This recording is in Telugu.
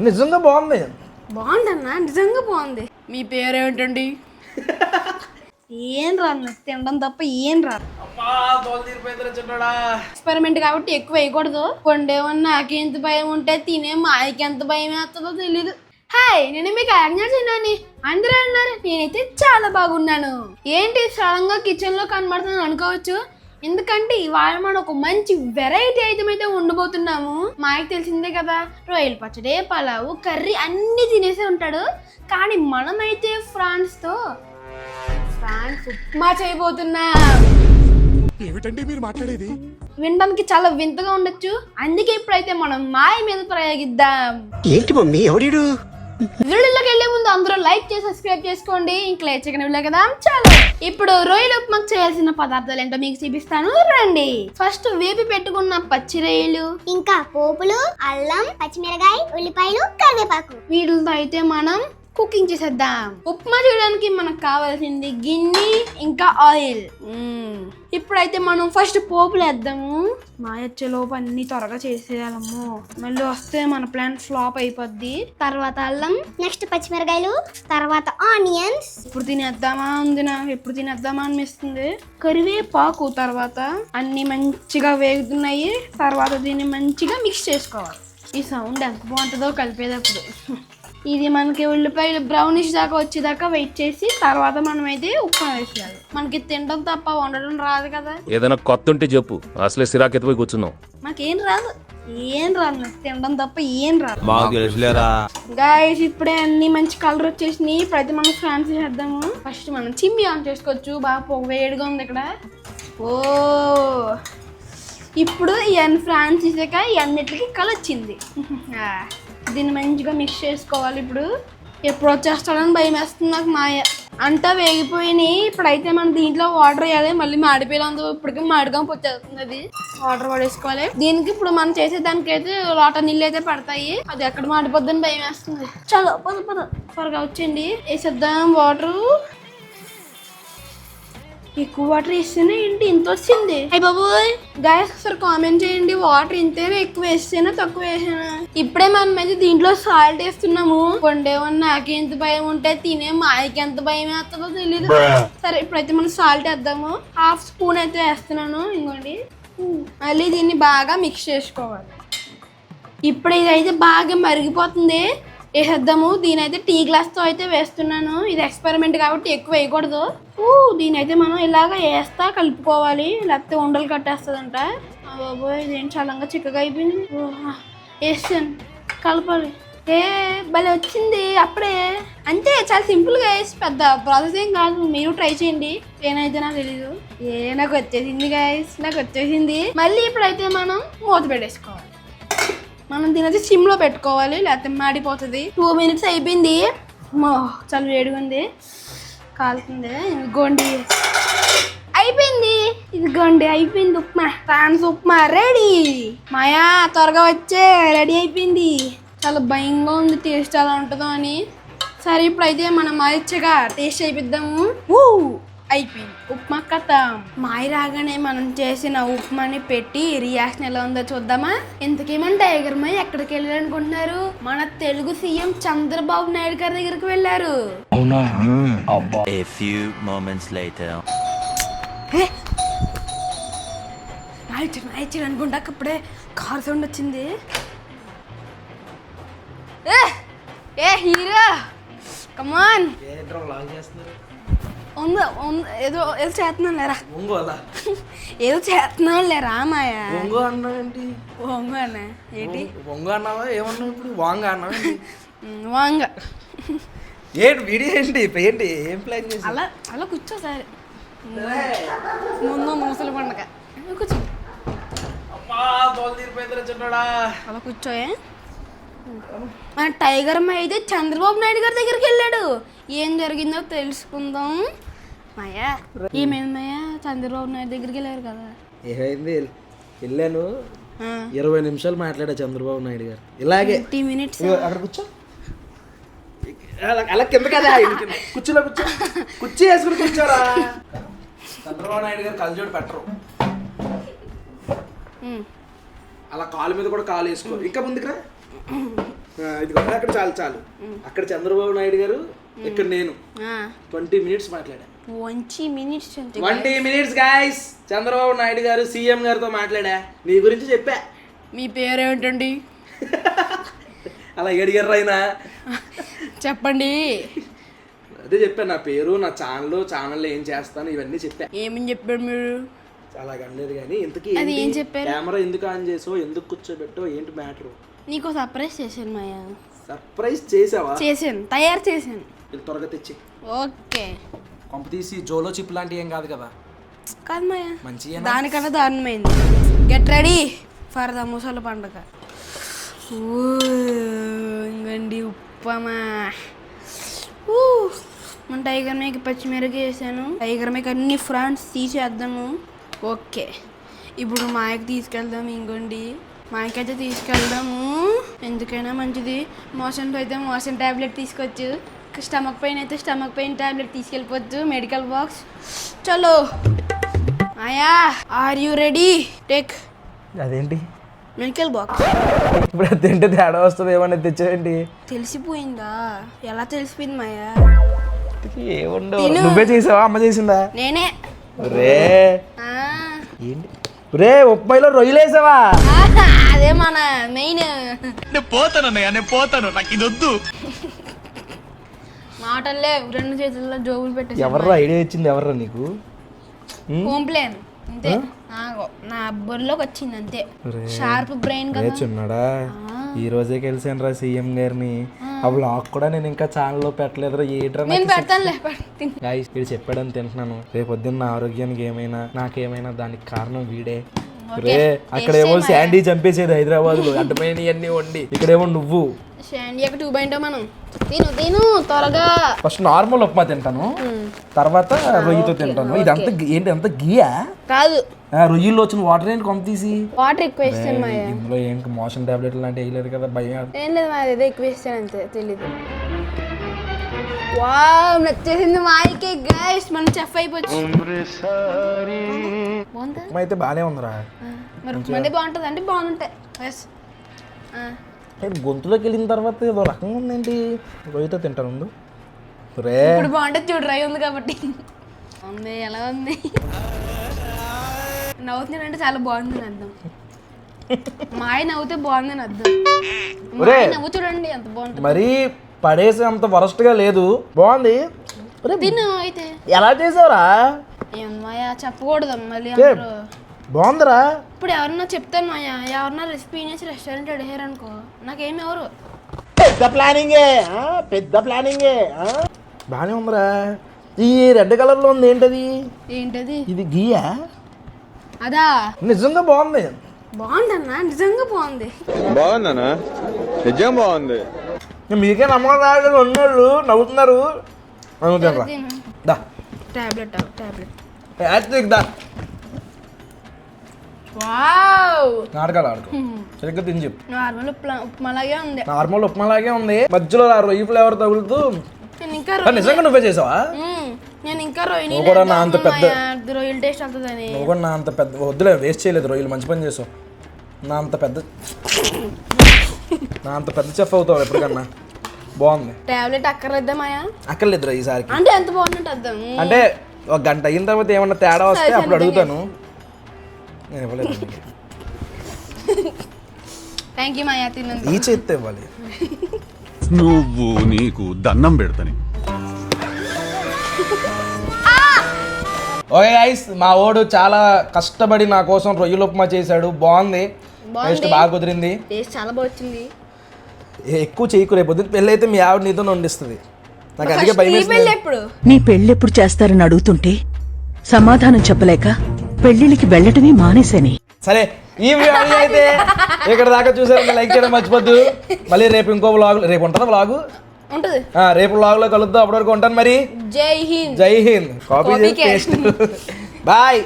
నిజంగా బాగుంది. బాగుందన్నా, నిజంగా బాగుంది. మీ పేరేమిటండి? ఏం రాదు, తినడం తప్ప ఏం రాదు. ఎక్స్పెరిమెంట్ కాబట్టి ఎక్కువ వేయకూడదు. కొండేమన్నా నాకెంత భయం ఉంటే తినే మాయకి ఎంత భయం వేస్తుందో తెలీదు. హాయ్, నేను మీకు ఆజ్ఞాచండి. అందరూ అన్నారు, నేనైతే చాలా బాగున్నాను. ఏంటి సడన్ గా కిచెన్ లో కనబడుతున్నాను అనుకోవచ్చు. ఎందుకంటే ఇవాళ మనం ఒక మంచి వెరైటీ ఐటమ్ అయితే ఉండబోతున్నాము. మాయకి తెలిసిందే కదా, రొయ్యల పచ్చడి, పలావు, కర్రీ అన్ని తినేసే ఉంటాడు. కానీ మనమైతే ఫ్రాన్స్ ఉప్మా చేయబోతున్నా. ఏమిటండి మీరు మాట్లాడేది? వినడానికి చాలా వింతగా ఉండొచ్చు. అందుకే ఇప్పుడైతే మనం మాయ మీద ప్రయోగిద్దాం. ఏంటి మమ్మీ, ఎవడీడు? వీడియోలోకి వెళ్లే ముందు అందరూ లైక్ చేసి సబ్స్క్రైబ్ చేసుకోండి. ఇంకా లేట్ చేయకుండా కదా. చాలా ఇప్పుడు రొయ్యల ఉప్మాకు చేయాల్సిన పదార్థాలు ఏంటో మీకు చూపిస్తాను, రండి. ఫస్ట్ వేపి పెట్టుకున్న పచ్చి రొయ్యలు, ఇంకా పోపులు, అల్లం, పచ్చిమిరకాయ, ఉల్లిపాయలు, కరివేపాకు. వీటితో అయితే మనం కుకింగ్ చేసేద్దాం. ఉప్మా చేయడానికి మనకు కావాల్సింది గిన్నె ఇంకా ఆయిల్. ఇప్పుడైతే మనం ఫస్ట్ పోపులు వేద్దాము. మాయొచ్చే లోపు అన్ని త్వరగా చేసేయాలమ్మో, మళ్ళీ వస్తే మన ప్లాన్ ఫ్లాప్ అయిపోద్ది. తర్వాత అల్లం, నెక్స్ట్ పచ్చిమిరకాయలు, తర్వాత ఆనియన్స్. ఇప్పుడు తినేద్దామా ఉంది, నాకు ఎప్పుడు తినేద్దామా అనిపిస్తుంది. కరివేపాకు తర్వాత అన్ని మంచిగా వేగుతున్నాయి. తర్వాత దీన్ని మంచిగా మిక్స్ చేసుకోవాలి. ఈ సౌండ్ ఎంత బాగుంటుందో కలిపేటప్పుడు. ఇది మనకి ఉల్లిపాయలు బ్రౌనిష్ దాకా వచ్చేదాకా వెయిట్ చేసి తర్వాత మనం అయితే ఉప్మా వేసేయాలి. మనకి తినడం తప్ప వండడం రాదు కదా. ఏదైనా కొత్త ఉంటే చెప్పు, అసలే సిరాకు ఎత్తిపోయి కూర్చున్నాం. మాకేం రాదు, తినడం తప్ప ఏం రాదు. గాయ్స్, ఇప్పుడే అన్ని మంచి కలర్ వచ్చేసినాయి. ఇప్పుడైతే మనం ఫ్రాన్స్ చేద్దాము. ఫస్ట్ మనం చిమ్మి ఆన్ చేసుకోవచ్చు. బాగా పొగ వేడిగా ఉంది ఇక్కడ. ఓ, ఇప్పుడు ఇవన్నీ ఫ్రాన్స్ చేసాక ఇవన్నిటికి కలర్ వచ్చింది. దీన్ని మంచిగా మిక్స్ చేసుకోవాలి. ఇప్పుడు ఎప్పుడు వచ్చేస్తాడని భయం వేస్తుంది నాకు. మాయ అంతా వేగిపోయినాయి. ఇప్పుడైతే మనం దీంట్లో వాటర్ వేయాలి. మళ్ళీ మాడిపోయేందుకు ఇప్పటికీ మాడిగా వచ్చేస్తుంది. అది వాటర్ పడేసుకోవాలి. దీనికి ఇప్పుడు మనం చేసేదానికైతే లోట నీళ్ళు అయితే పడతాయి. అది ఎక్కడ మాడిపోద్దని భయం వేస్తుంది. చలో పద త్వరగా వచ్చేయండి. వేసేద్దాం వాటరు. ఎక్కువ వాటర్ వేస్తేనే ఏంటి ఇంత వచ్చింది? అయ్య బాబోయ్, గాయస్ ఒకసారి కామెంట్ చేయండి, వాటర్ ఇంతేనా, ఎక్కువ వేస్తేనా తక్కువ వేసానా? ఇప్పుడే మనం అయితే దీంట్లో సాల్ట్ వేస్తున్నాము. కొండేమన్నా నాకెంత భయం ఉంటే తినే మాయకి ఎంత భయం వేస్తుందో తెలీదు. సరే, ఇప్పుడైతే మనం సాల్ట్ వేద్దాము. 1/2 స్పూన్ అయితే వేస్తున్నాను. ఇంకోండి, మళ్ళీ దీన్ని బాగా మిక్స్ చేసుకోవాలి. ఇప్పుడు ఇదైతే బాగా మరిగిపోతుంది. వేసేద్దాము. దీనైతే టీ గ్లాస్తో అయితే వేస్తున్నాను. ఇది ఎక్స్పెరిమెంట్ కాబట్టి ఎక్కువ వేయకూడదు. దీనైతే మనం ఇలాగ వేస్తా కలుపుకోవాలి, లేకపోతే ఉండలు కట్టేస్తుందంట. బాబోయ్, ఇదేంటి చలంగా చిక్కగా అయిపోయింది. వేసాను, కలపాలి. భలే వచ్చింది అప్పుడే. అంతే, చాలా సింపుల్గా వేసి, పెద్ద ప్రాసెస్ ఏం కాదు. మీరు ట్రై చేయండి. ఏనైతే నాకు తెలీదు. నాకు వచ్చేసింది గాయస్, నాకు వచ్చేసింది. మళ్ళీ ఇప్పుడైతే మనం మూత పెట్టేసుకోవాలి. మనం దీనైతే సిమ్లో పెట్టుకోవాలి, లేకపోతే మాడిపోతుంది. 2 minutes అయిపోయింది. చాలా వేడిగా ఉంది, కాలుతుంది. ఇదిగోండి అయిపోయింది ఉప్మా. ఫ్రాన్స్ ఉప్మా రెడీ. మాయా త్వరగా వచ్చే, రెడీ అయిపోయింది. చాలా భయంగా ఉంది టేస్ట్ ఎలా ఉంటుందో అని. సరే, ఇప్పుడైతే మనం మాయచ్చగా టేస్ట్ అయిపోద్దాము. అయిపోయింది ఉప్మా కథ. మాయ రాగానే మనం చేసిన ఉప్మాని పెట్టి రియాక్షన్ ఎలా ఉందో చూద్దామా. ఇంతకేమని టైగర్ మాయ ఎక్కడికి వెళ్ళారు అనుకుంటున్నారు? మన తెలుగు సీఎం చంద్రబాబు నాయుడు గారి దగ్గరికి వెళ్ళారు. నాయచడు అనుకుంటా. అప్పుడే కార్ సౌండ్ వచ్చింది. ఏ హీరో, కమాన్. ఏదో చేస్తున్నాను లేరా, ఏదో చేస్తున్నాను లేరా మాయ. అన్నా ఏంటి? వంగ అన్నా ఏంటి? వంగ అన్నావా? ఏమన్నా ఇప్పుడు వాంగ అన్నావా? వాంగ ఏంటి వీడియో ఏంటి ఏం ప్లాన్ చేసి? అలా కూర్చో సరే. ముందు ముసలి పండగ కూర్చో. అలా కూర్చోయే. మన టైగర్ మాయ అయితే చంద్రబాబు నాయుడు గారి దగ్గరికి వెళ్ళాడు. ఏం జరిగిందో తెలుసుకుందాం. మాయా, ఏమేమి మాయా? చంద్రబాబు నాయుడు దగ్గరికి వెళ్ళారు కదా. ఏమైంది? వెళ్ళాను, 20 నిమిషాలు మాట్లాడా చంద్రబాబు నాయుడు గారు. ఇలాగే 30 minutes. అక్కడ కూర్చో, అలా కింద కదా, కూర్చోలో కుర్చీ వేసుకుని కూర్చోరా. చంద్రబాబు నాయుడు గారు కళ్ళజోడు పెట్టరు. అలా కాలు మీద కూడా కాలు వేసుకో. ఇంకా ముందుకురా. ఇది అక్కడ చాలు అక్కడ చంద్రబాబు నాయుడు గారు, ఇక్కడ నేను 20 minutes మాట్లాడా. 20 minutes 20 minutes guys. Chandrababu Naidu గారు సీఎం గారితో మాట్లాడా, నీ గురించి చెప్పా. మీ పేరేమిటండి? అలా అడిగారు ఆయన. చెప్పండి. అదే చెప్పా, నా పేరు, నా ఛానల్లో ఏం చేస్తాను ఇవన్నీ చెప్పా. ఏమని చెప్పారు మీరు? చాలా కనలేదు కానీ ఇంతకీ అది ఏం చెప్పారు? కెమెరా ఎందుకు ఆన్ చేసావు, ఎందుకు కూర్చోబెట్టావు, ఏంటి మ్యాటర్? నీకు సర్ప్రైజ్ చేశాను మాయా. సర్ప్రైజ్ చేసావా? చేశాను, తయారు చేశాను. ఇది త్వరగా తెచ్చి. ఓకే. కొంప తీసి జోలో చిప్ లాంటివి ఏం కాదు కదా? కాదు మాయా, మంచిగా దానికన్నా దారుణమైంది. గెట్ రెడీ ఫర్ ద ముసలి పండుగ. ఇంకండి ఉప్పమా. మన టైగర్ మేక పచ్చిమిరపకాయ వేసాను. టైగర్ మేక అన్ని ఫ్రాన్స్ తీసేద్దాము. ఓకే, ఇప్పుడు మాయకి తీసుకెళ్దాము. ఇంకోండి మాయకైతే తీసుకెళ్దాము, ఎందుకైనా మంచిది. మోషన్ అయితే మోషన్ ట్యాబ్లెట్ తీసుకోవచ్చు, స్టమక్ పెయిన్ అయితే స్టమక్ పెయిన్ ట్యాబ్లెట్ తీసుకెళ్ళిపోవచ్చు. Medical box. చలో Maya, are you ready? Take. అదేంటి మెడికల్ బాక్స్. ఇప్పుడు అది తింటే తేడా వస్తుంది ఏమన్నా తెచ్చావేంటి? తెలిసిపోయిందా? ఎలా తెలిసిపోయింది మాయా? ఏముండవు, నువ్వే చేసావా అమ్మ చేసిందా? నేనే. రే ఆ, ఏంటి రే, ఉప్మాయిలో రొయ్యలేసావా? అదే మన మెయిన్. నేను పోతాను నాకు ఇది వద్దు. మాటల్లే, 2 చేతుల్లో జోబులు పెట్టేసి. ఎవర్రా ఐడియా ఇచ్చింది, ఎవర్రా నీకు? కంప్లైన్ అంతే. నా బొర్లోకి వచ్చింది అంతే. షార్ప్ బ్రెయిన్ కదా. చిన్నాడా, ఈ రోజే కలిసాను రా సీఎం గారిని. ఆ బ్లాగ్ కూడా నేను ఇంకా ఛానల్లో పెట్టలేదురా. ఏట్రా నేను పెడతానులే. గాయ్స్, వీడు చెప్పాడని తింటున్నాను. రేపు పొద్దున్న నా ఆరోగ్యానికి ఏమైనా నాకేమైనా దానికి కారణం వీడే. రే అక్కడేమో శాండీ చంపేసేది హైదరాబాద్ లో, అడ్డమైన అన్ని వండి. ఇక్కడేమో నువ్వు. శాండీ అక్కడ 2 బయట మనం తిను త్వరగా. ఫస్ట్ నార్మల్ ఉప్మా తింటాను, తర్వాత రొయ్యతో తింటాను. ఇదంతా ఏంటి, అంత గీయా కాదు, రొయ్యల్లో వచ్చిన వాటర్ ఏంటి కొంత తీసి? వాటర్ ఎక్కువ వేస్తాను మాయా. ఇందులో ఏంటి మోషన్ టాబ్లెట్ లాంటివి వేయలేదు కదా, భయం. ఏం లేదు మాయా, ఏదో ఎక్కువ వేస్తాను అంతే, తెలీదు. వావ్, నచ్చేసింది మాయకి. గైస్ మనం చెఫ్ అయిపోవచ్చు. బాగుందా? ఉప్మా అయితే బాగానే ఉందిరా. మరి ఉప్మానే బాగుంటుంది అంటే బాగుంటాయి. గొంతులోకి వెళ్ళిన తర్వాత ఏదో రకంగా ఉందేంటి. రొయ్యతో తింటాను ముందు. రే ఇప్పుడు బాగుంటుంది చూడు, రై ఉంది కాబట్టి. ఉంది, ఎలా ఉంది? నవ్వుతున్నానంటే చాలా బాగుందని అర్థం. మాయ నవ్వుతే బాగుందని అర్థం. మాయ నవ్వు చూడండి ఎంత బాగుంటుంది. మరీ పడేసే అంత వరస్ట్ గా లేదు, బాగుంది. తిను అయితే. ఎలా చేసావురా? ఏం మాయా చెప్పకూడదు మళ్ళీ. బాగుందిరా. ఇప్పుడు ఎవరన్నా చెప్తాను మాయా, ఎవరన్నా రెసిపీ చేసి రెస్టారెంట్ అడిగారు అనుకో, నాకేమి ఎవరు. పెద్ద ప్లానింగే. బాగానే ఉందిరా. ఈ రెడ్ కలర్ లో ఉంది ఏంటది? ఏంటది? ఇది గీయా? అదా? నిజంగా బాగుంది. బాగుందన్నా, నిజంగా బాగుంది. బాగుందనా? నిజం బాగుంది. మీకే నమ్మకం రాదు, ఉన్నోళ్ళు నవ్వుతున్నారు. టాబ్లెట్ దా వావ్, నాటకాలు ఆడుకో, సరిగ్గా తిని చెప్పు. నార్మల్ ఉప్మాలాగే ఉంది. నార్మల్ ఉప్మాలాగే ఉంది, మధ్యలో ఆ రొయ్యి ఫ్లేవర్ తగులుతూ. నేను ఇంకా నిజంగా నువ్వే చేసావా? నేను ఇంకా రొయ్యలు రొయ్యల టేస్ట్ అవుతుందని. నువ్వు కూడా నా అంత పెద్ద వద్దులే, వేస్ట్ చేయలేదు రొయ్యలు, మంచి పని చేసావు. నా అంత పెద్ద చెఫ్ అవుతావు ఎప్పటికన్నా. బాగుంది. టాబ్లెట్ అక్కర్లేదా మాయా? అక్కర్లేదురా ఈసారికి. అంటే ఎంత బాగుందంటే అర్థం. అంటే 1 గంట అయిన తర్వాత ఏమన్నా తేడా వస్తే అప్పుడు అడుగుతాను. నేను ఇవ్వలేదు. థ్యాంక్ యూ మాయా, తిన్నందుకు. ఈ చేత్తో ఇవ్వాలి. నువ్వు నీకు దండం పెడతాని. ఓకే గైస్, మా ఓడు చాలా కష్టపడి నా కోసం రొయ్యల ఉప్మా చేశాడు. బాగుంది, టేస్ట్ బాగా కుదిరింది. టేస్ట్ చాలా బాగా వచ్చింది. ఎక్కువ చేయకు, రేపు పొద్దున్న పెళ్ళి అయితే మీ ఆవిడ నీతో వండిస్తుంది. నాకు అందుకే భయం వేస్తుంది. నీ పెళ్ళెప్పుడు చేస్తారని అడుగుతుంటే సమాధానం చెప్పలేక పెళ్లిళ్ళకి వెళ్ళటమే మానేశాని. సరే, ఈ వీడియో అయితే ఇక్కడ దాకా చూసారు. లైక్ చేయడం మర్చిపోద్దు. మళ్ళీ రేపు ఇంకో వ్లాగ్, రేపు ఉంటుందా వ్లాగ్? ఉంటుంది. రేపు వ్లాగ్ లో కలుద్దాం. అప్పటి వరకు ఉంటాను మరి. జై హింద్. జై హింద్. కాపీ చేసి బాయ్.